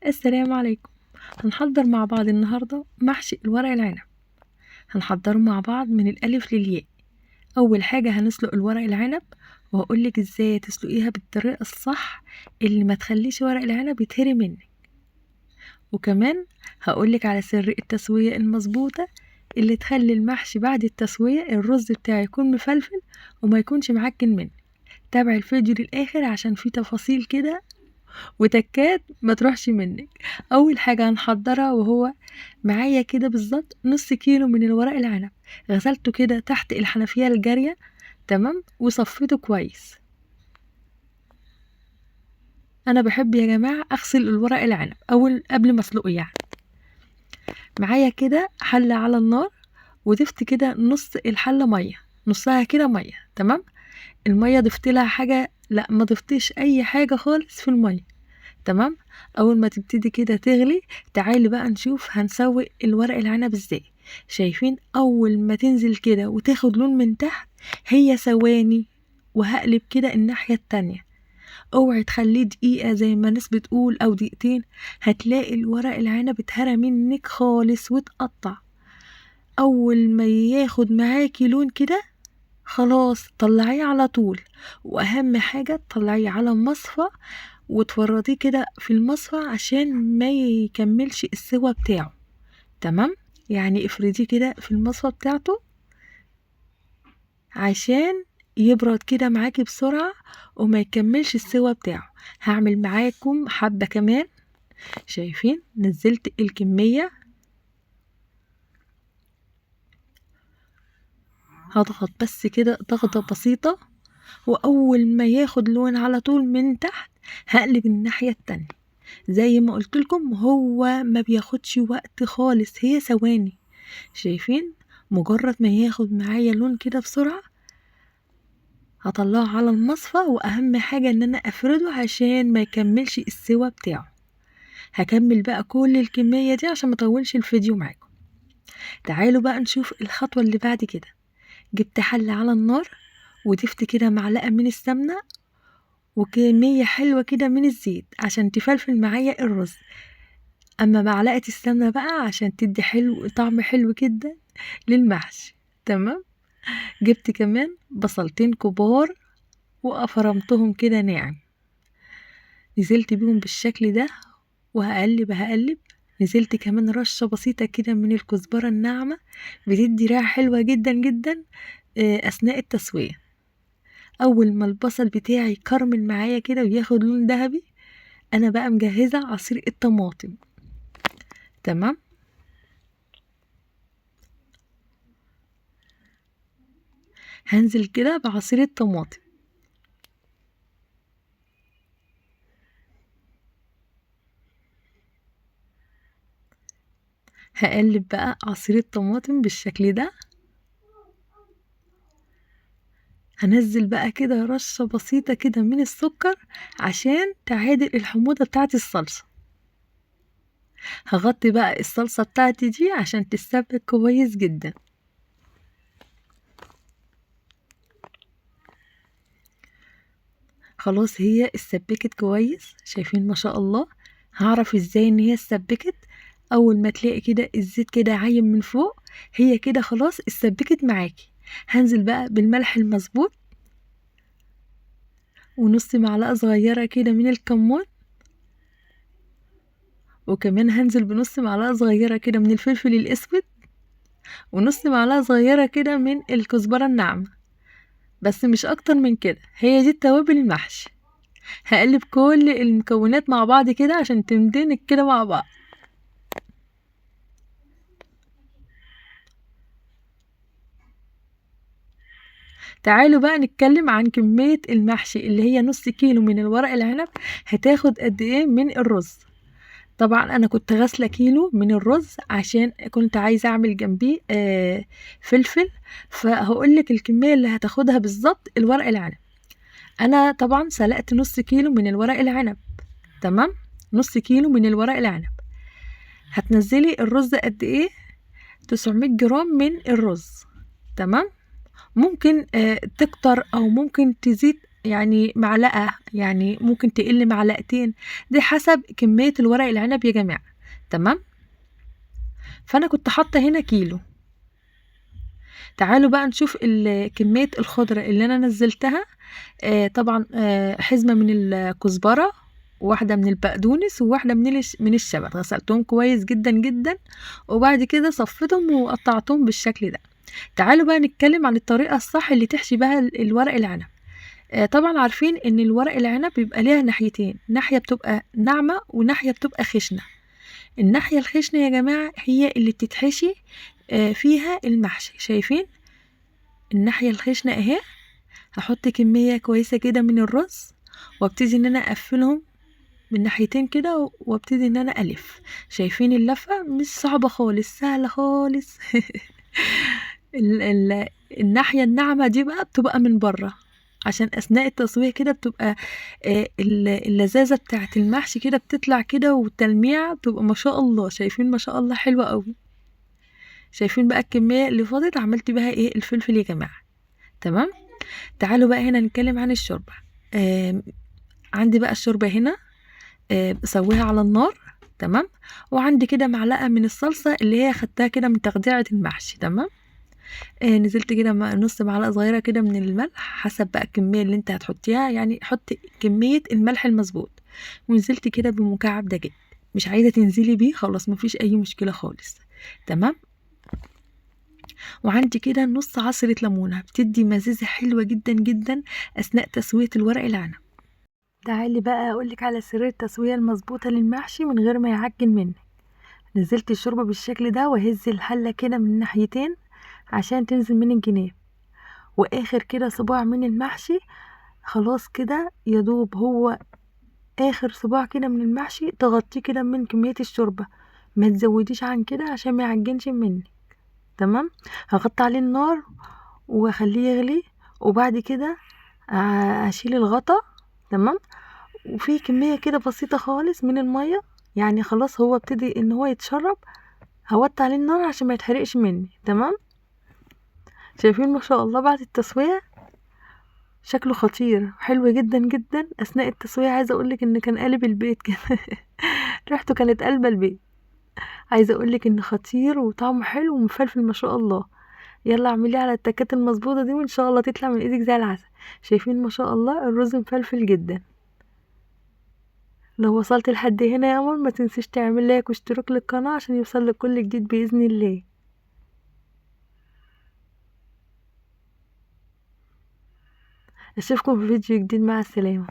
السلام عليكم. هنحضر مع بعض النهاردة محشي الورق العنب. هنحضره مع بعض من الألف للياء. أول حاجة هنسلق الورق العنب، وهقولك ازاي تسلقيها بالطريقة الصح اللي ما تخليش ورق العنب يتهري منك. وكمان هقولك على سر التسوية المظبوطة اللي تخلي المحشي بعد التسوية الرز بتاعي يكون مفلفل وما يكونش معجن منك. تابع الفيديو للآخر عشان فيه تفاصيل كده وتكات ما تروحش منك. اول حاجه هنحضرها وهو معايا كده بالظبط نص كيلو من الورق العنب. غسلته كده تحت الحنفيه الجاريه، تمام، وصفيته كويس. انا بحب يا جماعه اغسل الورق العنب قبل ما اسلقه يعني. معايا كده حله على النار، وضفت كده نص الحله ميه، نصها كده ميه، تمام. الميه ضفت لها حاجه؟ لا، ما ضفتش اي حاجه خالص في الميه، تمام. اول ما تبتدي كده تغلي، تعالي بقى نشوف هنسوي الورق العنب ازاي. شايفين اول ما تنزل كده وتاخد لون من تحت، هي ثواني وهقلب كده الناحية التانية. اوعي تخليه دقيقة زي ما الناس بتقول او دقيقتين، هتلاقي الورق العنب اتهرى منك خالص واتقطع. اول ما ياخد معاكي لون كده خلاص طلعيه على طول. واهم حاجة تطلعيه على مصفى وتفرطيه كده في المصفى عشان ما يكملش السوا بتاعه، تمام. يعني افرديه كده في المصفى بتاعته عشان يبرد كده معاكي بسرعة وما يكملش السوا بتاعه. هعمل معاكم حبة كمان. شايفين نزلت الكمية، هضغط بس كده ضغطة بسيطة، واول ما ياخد لون على طول من تحت هقلب الناحية التانية. زي ما قلت لكم هو ما بياخدش وقت خالص، هي ثواني. شايفين مجرد ما ياخد معايا لون كده بسرعة هطلعه على المصفى. واهم حاجة ان انا افرده عشان ما يكملش السوا بتاعه. هكمل بقى كل الكمية دي عشان ما اطولش الفيديو معاكم. تعالوا بقى نشوف الخطوة اللي بعد كده. جبت حلة على النار، وضفت كده معلقة من السمنة وكمية حلوة كده من الزيت عشان تفلفل معايا الرز. اما معلقة السمنة بقى عشان تدي طعم حلو جدا للمحشي، تمام. جبت كمان بصلتين كبار وافرمتهم كده ناعم، نزلت بيهم بالشكل ده وهقلب. نزلت كمان رشة بسيطة كده من الكزبرة الناعمة، بتدي ريحة حلوة جدا جدا اثناء التسوية. اول ما البصل بتاعي يكرمل معايا كده وياخد لون ذهبي، انا بقى مجهزة عصير الطماطم، تمام. هنزل كده بعصير الطماطم، هقلب بقى عصير الطماطم بالشكل ده. هنزل بقى كده رشة بسيطة كده من السكر عشان تعادل الحموضة بتاعت الصلصة. هغطي بقى الصلصة بتاعتي دي عشان تتسبك كويس جدا. خلاص هي اتسبكت كويس، شايفين ما شاء الله. هعرف ازاي ان هي اتسبكت؟ اول ما تلاقي كده الزيت كده عايم من فوق، هي كده خلاص اتسبكت معاكي. هنزل بقى بالملح المظبوط، ونص معلقة صغيرة كده من الكمون، وكمان هنزل بنص معلقة صغيرة كده من الفلفل الاسود، ونص معلقة صغيرة كده من الكزبرة الناعمة، بس مش اكتر من كده. هي دي التوابل المحشي. هقلب كل المكونات مع بعض كده عشان تندمج كده مع بعض. تعالوا بقى نتكلم عن كمية المحشي اللي هي نص كيلو من الورق العنب هتاخد قد ايه من الرز. طبعا انا كنت غاسله كيلو من الرز عشان كنت عايزه اعمل جنبيه فلفل. فهقولك الكميه اللي هتاخدها بالظبط الورق العنب. انا طبعا سلقت نص كيلو من الورق العنب، تمام. نص كيلو من الورق العنب. هتنزلي الرز قد ايه؟ 900 جرام من الرز، تمام. ممكن تكتر او ممكن تزيد يعني معلقة، يعني ممكن تقل معلقتين، دي حسب كمية الورق العنب يا جماعة. تمام. فانا كنت حاطة هنا كيلو. تعالوا بقى نشوف كمية الخضرة اللي انا نزلتها. طبعا حزمة من الكزبرة، وواحدة من البقدونس، وواحدة من الشبت. غسلتهم كويس جدا جدا، وبعد كده صفيتهم وقطعتهم بالشكل ده. تعالوا بقى نتكلم عن الطريقة الصح اللي تحشي بها الورق العنب. طبعا عارفين ان الورق العنب بيبقى ليها ناحيتين، ناحية بتبقى ناعمة وناحية بتبقى خشنة. الناحية الخشنة يا جماعة هي اللي بتتحشي فيها المحشي. شايفين الناحية الخشنة اهي. هحط كمية كويسة كده من الرز، وابتدي ان انا اقفلهم من ناحيتين كده، وابتدي ان انا الف. شايفين اللفة مش صعبة خالص، سهلة خالص. الناحية الناعمة دي بقى بتبقى من بره، عشان اثناء التسوية كده بتبقى اللذاذة بتاعت المحشي كده بتطلع كده، والتلميع بتبقى ما شاء الله. شايفين ما شاء الله حلوة قوي. شايفين بقى الكمية اللي فاضت عملت بها ايه الفلفل يا جماعة. تمام. تعالوا بقى هنا نتكلم عن الشوربة. عندي بقى الشوربة هنا بسويها على النار. تمام. وعندي كده معلقة من الصلصة اللي هي خدتها كده من تخديعة المحشي. تمام. نزلت كده نص معلقة صغيرة كده من الملح، حسب بقى الكمية اللي انت هتحطيها، يعني حطي كمية الملح المظبوط. ونزلت كده بمكعب دجاج، مش عايزة تنزلي بيه خلاص مفيش اي مشكلة خالص. تمام. وعندي كده نص عصرة ليمونة، بتدي مزازة حلوة جدا جدا اثناء تسوية الورق العنب. تعالي بقى اقولك على سر التسوية المظبوطة للمحشي من غير ما يعجن منك. نزلت الشوربة بالشكل ده، وهز الحلة كده من ناحيتين عشان تنزل من الجناب، واخر كده صباع من المحشي. خلاص كده يدوب هو اخر صباع كده من المحشي، تغطيه كده من كمية الشوربة، ما تزوديش عن كده عشان ما يعجنش منك. تمام. هغطي عليه النار واخليه يغلي، وبعد كده اشيل الغطا. تمام. وفي كمية كده بسيطة خالص من المية، يعني خلاص هو ابتدي ان هو يتشرب. هوطي عليه النار عشان ما يتحرقش مني. تمام. شايفين ما شاء الله بعد التسوية شكله خطير، حلو جدا جدا. اثناء التسوية عايزة اقولك ان كان قالب البيت كده. ريحته كانت قلب البيت. عايزة اقولك ان خطير وطعمه حلو ومفلفل ما شاء الله. يلا اعملي على التكات المظبوطة دي، وان شاء الله تطلع من ايدك زي العسل. شايفين ما شاء الله الرز مفلفل جدا. لو وصلت لحد هنا يا قمر ما تنسيش تعمل لايك واشتراك للقناة عشان يوصلك كل جديد بإذن الله. اشوفكم في فيديو جديد، مع السلامة.